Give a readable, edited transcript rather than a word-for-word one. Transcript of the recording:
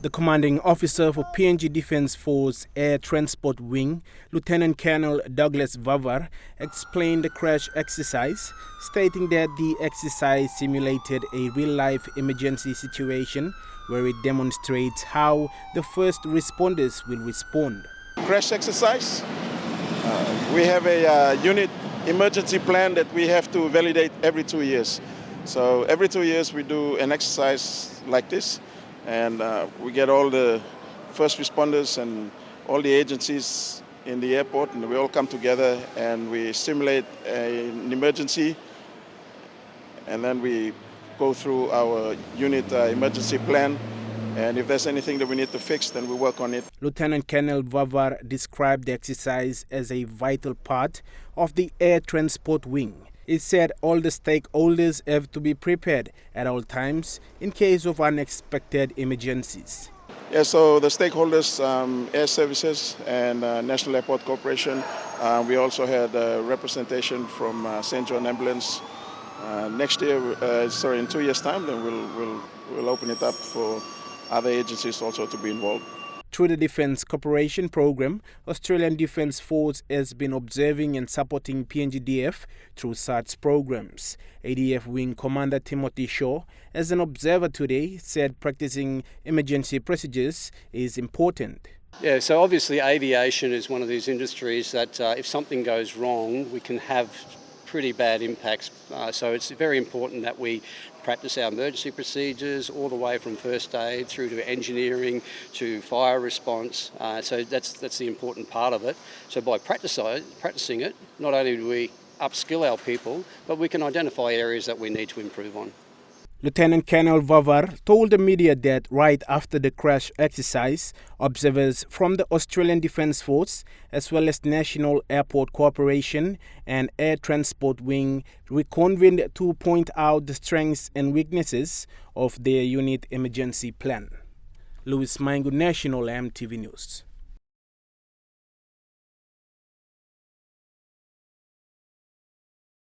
The commanding officer for PNG Defence Force Air Transport Wing, Lieutenant Colonel Douglas Vavar, explained the crash exercise, stating that the exercise simulated a real-life emergency situation where it demonstrates how the first responders will respond. Crash exercise. We have a unit emergency plan that we have to validate every 2 years. So every 2 years we do an exercise like this, and we get all the first responders and all the agencies in the airport, and we all come together and we simulate an emergency, and then we go through our unit emergency plan. And if there's anything that we need to fix, then we work on it. Lieutenant Colonel Vavar described the exercise as a vital part of the air transport wing. He said all the stakeholders have to be prepared at all times in case of unexpected emergencies. Yeah, so the stakeholders, Air Services and National Airport Corporation, we also had representation from St. John Ambulance. Next year, in 2 years' time, then we'll open it up for other agencies also to be involved. Through the Defence Cooperation Programme, Australian Defence Force has been observing and supporting PNGDF through such programs. ADF Wing Commander Timothy Shaw, as an observer today, said practicing emergency procedures is important. Yeah, so obviously aviation is one of these industries that if something goes wrong, we can have pretty bad impacts. So it's very important that we practice our emergency procedures all the way from first aid through to engineering to fire response. So that's the important part of it. So by practicing it, not only do we upskill our people, but we can identify areas that we need to improve on. Lieutenant Colonel Vavar told the media that right after the crash exercise, observers from the Australian Defence Force as well as National Airport Corporation and Air Transport Wing reconvened to point out the strengths and weaknesses of their unit emergency plan. Louis Maingu, National EMTV News.